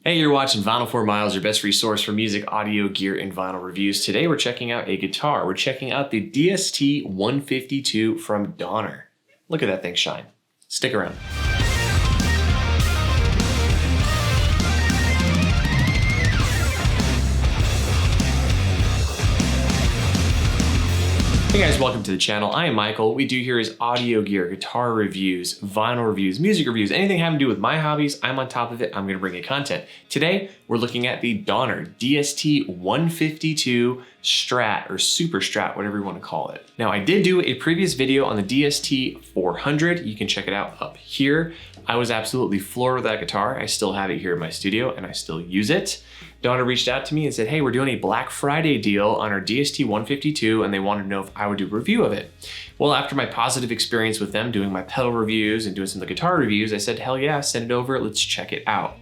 Hey, you're watching Vinyl 4 Miles, your best resource for music, audio, gear, and vinyl reviews. Today we're checking out a guitar. We're checking out the DST 152 from Donner. Look at that thing shine. Stick around. Hey guys, welcome to the channel. I am Michael. What we do here is audio gear, guitar reviews, vinyl reviews, music reviews, anything having to do with my hobbies. I'm on top of it. I'm going to bring you content. Today, we're looking at the Donner DST 152 Strat or Super Strat, whatever you want to call it. Now, I did do a previous video on the DST 400. You can check it out up here. I was absolutely floored with that guitar. I still have it here in my studio and I still use it. Donner reached out to me and said, hey, we're doing a Black Friday deal on our DST 152 and they wanted to know if I would do a review of it. Well, after my positive experience with them doing my pedal reviews and doing some of the guitar reviews, I said, hell yeah, send it over, let's check it out.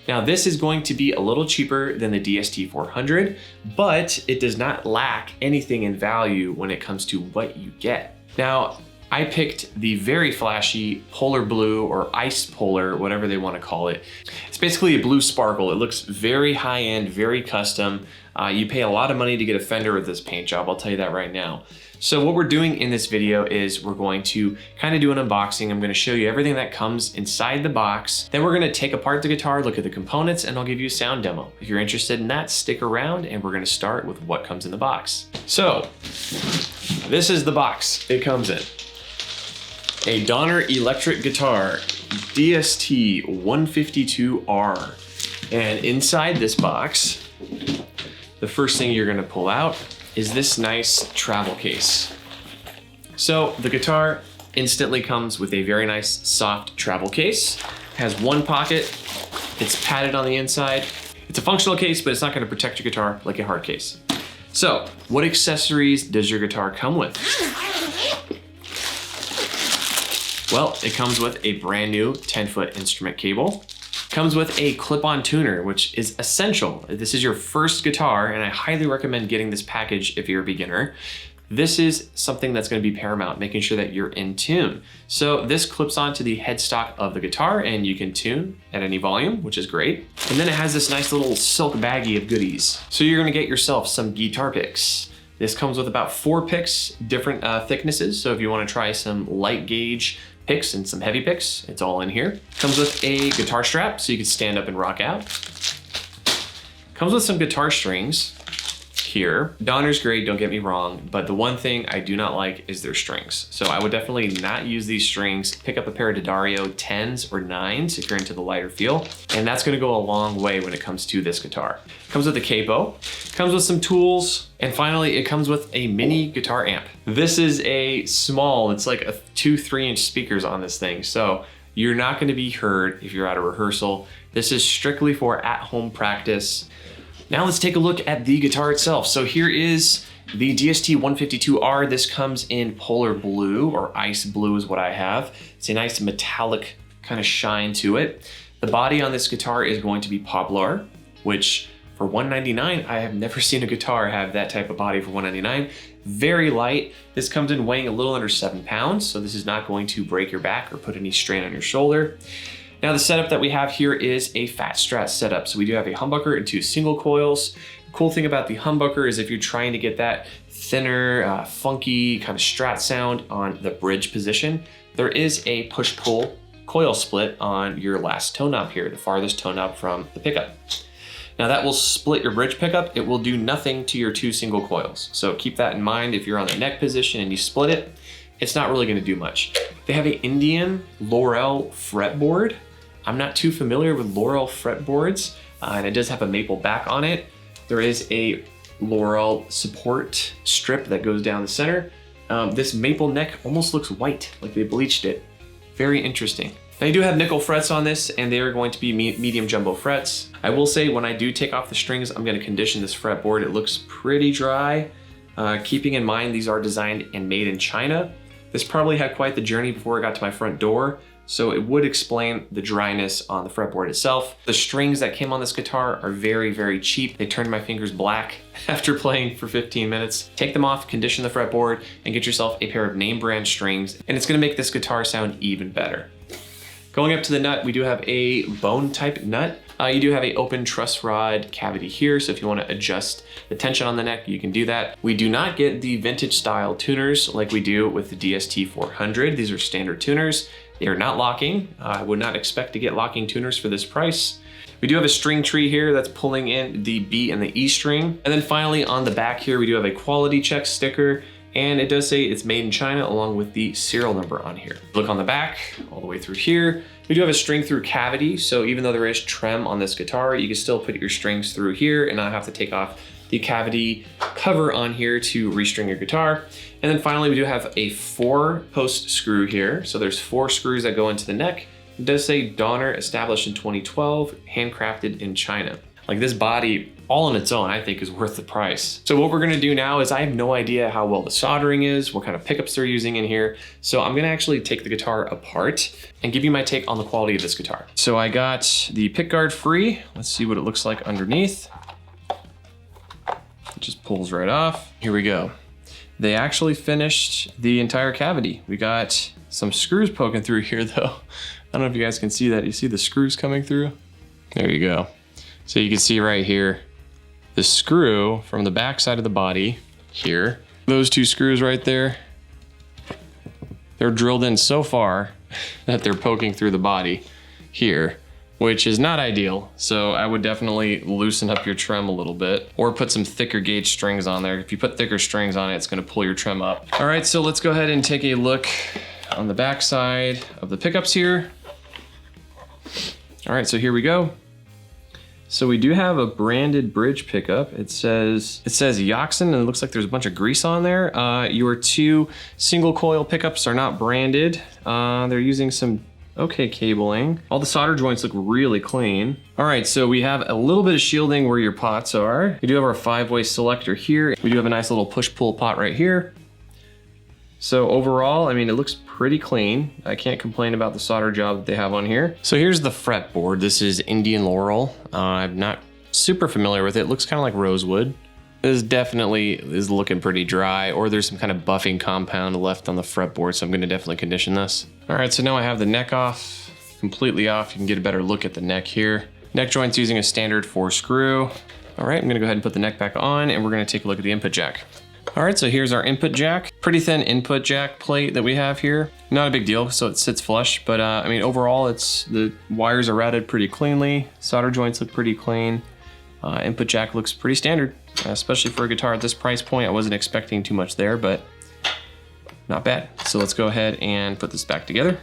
Now this is going to be a little cheaper than the DST 400, but it does not lack anything in value when it comes to what you get. Now, I picked the very flashy polar blue or ice polar, whatever they want to call it. It's basically a blue sparkle. It looks very high-end, very custom. You pay a lot of money to get a Fender with this paint job, I'll tell you that right now. So what we're doing in this video is we're going to kind of do an unboxing. I'm going to show you everything that comes inside the box. Then we're going to take apart the guitar, look at the components, and I'll give you a sound demo. If you're interested in that, stick around and we're going to start with what comes in the box. So this is the box it comes in. A Donner electric guitar, DST 152R. And inside this box, the first thing you're gonna pull out is this nice travel case. So the guitar instantly comes with a very nice soft travel case. It has one pocket, it's padded on the inside. It's a functional case, but it's not gonna protect your guitar like a hard case. So, what accessories does your guitar come with? Well, it comes with a brand new 10-foot instrument cable. It comes with a clip-on tuner, which is essential. This is your first guitar, and I highly recommend getting this package if you're a beginner. This is something that's going to be paramount, making sure that you're in tune. So this clips onto the headstock of the guitar, and you can tune at any volume, which is great. And then it has this nice little silk baggie of goodies. So you're going to get yourself some guitar picks. This comes with about 4 picks, different thicknesses. So if you want to try some light gauge picks and some heavy picks, it's all in here. Comes with a guitar strap so you can stand up and rock out. Comes with some guitar strings here. Donner's great, don't get me wrong, but the one thing I do not like is their strings. So I would definitely not use these strings. Pick up a pair of D'Addario 10s or 9s if you're into the lighter feel, and that's gonna go a long way when it comes to this guitar. Comes with a capo, comes with some tools, and finally it comes with a mini guitar amp. This is a small, it's like a 2-3-inch speakers on this thing, so you're not gonna be heard if you're at a rehearsal. This is strictly for at-home practice. Now let's take a look at the guitar itself. So here is the DST 152R. This comes in polar blue, or ice blue is what I have. It's a nice metallic kind of shine to it. The body on this guitar is going to be poplar, which for $199, I have never seen a guitar have that type of body for $199. Very light. This comes in weighing a little under 7 pounds, so this is not going to break your back or put any strain on your shoulder. Now the setup that we have here is a Fat Strat setup. So we do have a humbucker and 2 single coils. The cool thing about the humbucker is if you're trying to get that thinner, funky kind of Strat sound on the bridge position, there is a push-pull coil split on your last tone knob here, the farthest tone knob from the pickup. Now that will split your bridge pickup. It will do nothing to your 2 single coils. So keep that in mind if you're on the neck position and you split it. It's not really gonna do much. They have an Indian Laurel fretboard. I'm not too familiar with Laurel fretboards, and it does have a maple back on it. There is a Laurel support strip that goes down the center. This maple neck almost looks white, like they bleached it. Very interesting. Now you do have nickel frets on this, and they are going to be medium jumbo frets. I will say when I do take off the strings, I'm gonna condition this fretboard. It looks pretty dry. Keeping in mind these are designed and made in China. This probably had quite the journey before it got to my front door, so it would explain the dryness on the fretboard itself. The strings that came on this guitar are very, very cheap. They turned my fingers black after playing for 15 minutes. Take them off, condition the fretboard, and get yourself a pair of name brand strings, and it's gonna make this guitar sound even better. Going up to the nut, we do have a bone type nut. You do have a open truss rod cavity here, so if you want to adjust the tension on the neck, you can do that. We do not get the vintage style tuners like we do with the DST 400. These are standard tuners. They are not locking. I would not expect to get locking tuners for this price. We do have a string tree here that's pulling in the B and the E string. And then finally on the back here, we do have a quality check sticker, and it does say it's made in China along with the serial number on here. Look on the back, all the way through here. We do have a string through cavity, so even though there is trem on this guitar, you can still put your strings through here and not have to take off the cavity cover on here to restring your guitar. And then finally, we do have a 4-post screw here. So there's 4 screws that go into the neck. It does say Donner, established in 2012, handcrafted in China. Like, this body, all on its own, I think is worth the price. So what we're gonna do now is I have no idea how well the soldering is, what kind of pickups they're using in here. So I'm gonna actually take the guitar apart and give you my take on the quality of this guitar. So I got the pick guard free. Let's see what it looks like underneath. It just pulls right off. Here we go. They actually finished the entire cavity. We got some screws poking through here though. I don't know if you guys can see that. You see the screws coming through? There you go. So you can see right here, the screw from the back side of the body here. Those 2 screws right there, they're drilled in so far that they're poking through the body here, which is not ideal. So I would definitely loosen up your trem a little bit or put some thicker gauge strings on there. If you put thicker strings on it, it's gonna pull your trem up. All right, so let's go ahead and take a look on the back side of the pickups here. All right, so here we go. So we do have a branded bridge pickup. It says Yaxon, and it looks like there's a bunch of grease on there. Your 2 single coil pickups are not branded. They're using some okay cabling. All the solder joints look really clean. All right, so we have a little bit of shielding where your pots are. We do have our 5-way selector here. We do have a nice little push-pull pot right here. So overall, I mean, it looks pretty clean. I can't complain about the solder job that they have on here. So here's the fretboard. This is Indian Laurel. I'm not super familiar with it. It looks kind of like rosewood. This definitely is looking pretty dry, or there's some kind of buffing compound left on the fretboard, so I'm gonna definitely condition this. All right, so now I have the neck off, completely off. You can get a better look at the neck here. Neck joint's using a standard 4 screw. All right, I'm gonna go ahead and put the neck back on, and we're gonna take a look at the input jack. All right, so here's our input jack. Pretty thin input jack plate that we have here. Not a big deal, so it sits flush, but I mean, overall, the wires are routed pretty cleanly. Solder joints look pretty clean. Input jack looks pretty standard, especially for a guitar at this price point. I wasn't expecting too much there, but not bad. So let's go ahead and put this back together.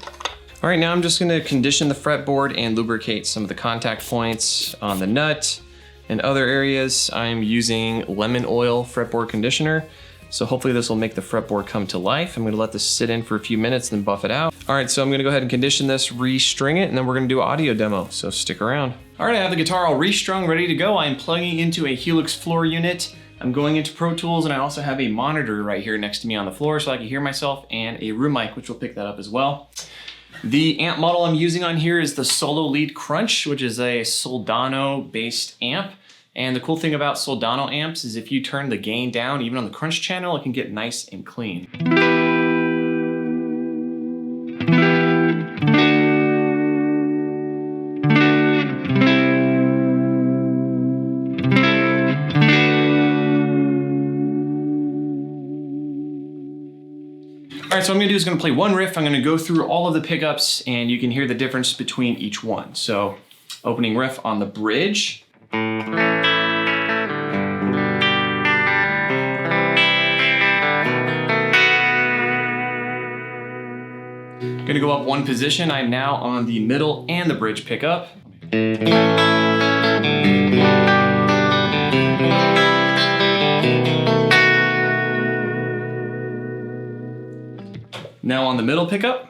All right, now I'm just gonna condition the fretboard and lubricate some of the contact points on the nut and other areas. I'm using lemon oil fretboard conditioner. So hopefully this will make the fretboard come to life. I'm gonna let this sit in for a few minutes and then buff it out. All right, so I'm gonna go ahead and condition this, restring it, and then we're gonna do an audio demo, so stick around. All right, I have the guitar all restrung, ready to go. I'm plugging into a Helix floor unit. I'm going into Pro Tools, and I also have a monitor right here next to me on the floor so I can hear myself, and a room mic, which will pick that up as well. The amp model I'm using on here is the Solo Lead Crunch, which is a Soldano-based amp. And the cool thing about Soldano amps is if you turn the gain down, even on the crunch channel, it can get nice and clean. All right, so what I'm gonna do is gonna play one riff. I'm gonna go through all of the pickups and you can hear the difference between each one. So opening riff on the bridge. Gonna go up 1 position. I'm now on the middle and the bridge pickup. Now on the middle pickup.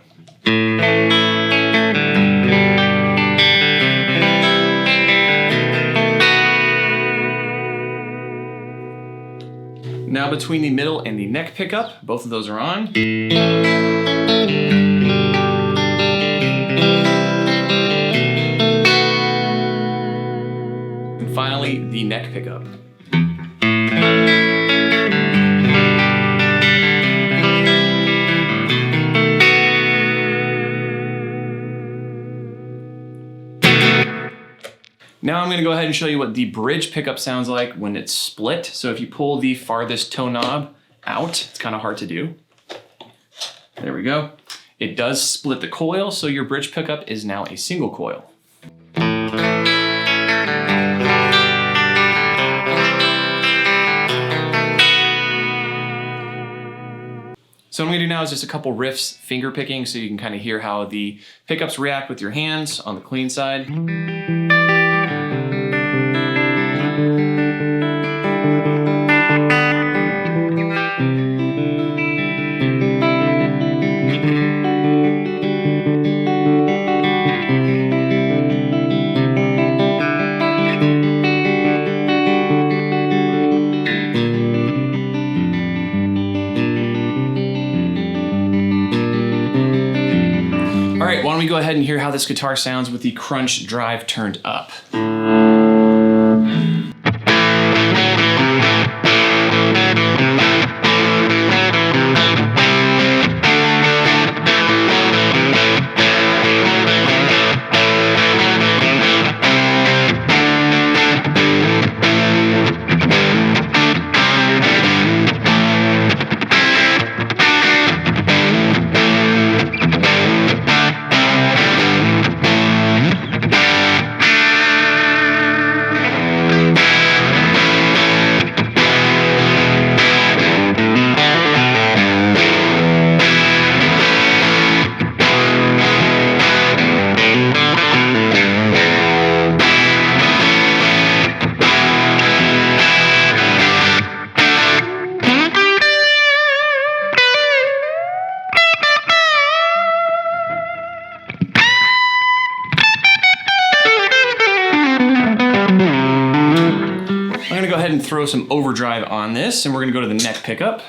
Now between the middle and the neck pickup, both of those are on. And finally, the neck pickup. Now I'm gonna go ahead and show you what the bridge pickup sounds like when it's split. So if you pull the farthest toe knob out, it's kind of hard to do. There we go. It does split the coil, so your bridge pickup is now a single coil. So what I'm gonna do now is just a couple riffs finger picking so you can kind of hear how the pickups react with your hands on the clean side. All right, why don't we go ahead and hear how this guitar sounds with the crunch drive turned up. I'm gonna go ahead and throw some overdrive on this, and we're gonna go to the neck pickup.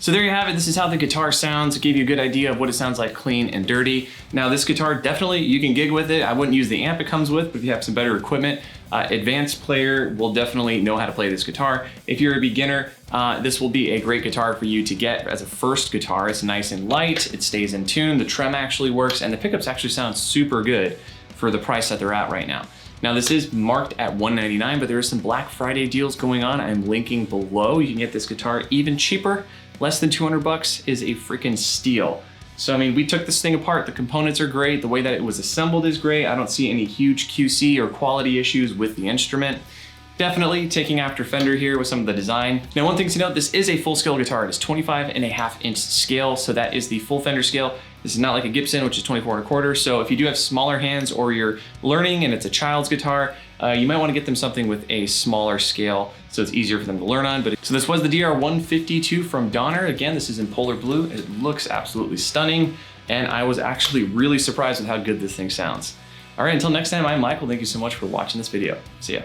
So there you have it. This is how the guitar sounds. It gave you a good idea of what it sounds like clean and dirty. Now this guitar, definitely you can gig with it. I wouldn't use the amp it comes with, but if you have some better equipment, advanced player will definitely know how to play this guitar. If you're a beginner, this will be a great guitar for you to get as a first guitar. It's nice and light, it stays in tune, the trem actually works, and the pickups actually sound super good for the price that they're at right now. Now this is marked at $199, but there is some Black Friday deals going on. I'm linking below. You can get this guitar even cheaper. Less than 200 bucks is a freaking steal. So I mean, we took this thing apart. The components are great. The way that it was assembled is great. I don't see any huge QC or quality issues with the instrument. Definitely taking after Fender here with some of the design. Now, one thing to note, this is a full scale guitar. It is 25.5-inch scale, so that is the full Fender scale. This is not like a Gibson, which is 24.25. So if you do have smaller hands or you're learning and it's a child's guitar, you might want to get them something with a smaller scale so it's easier for them to learn on. So this was the DR152 from Donner. Again, this is in polar blue. It looks absolutely stunning, and I was actually really surprised with how good this thing sounds. All right, until next time, I'm Michael. Thank you so much for watching this video. See ya.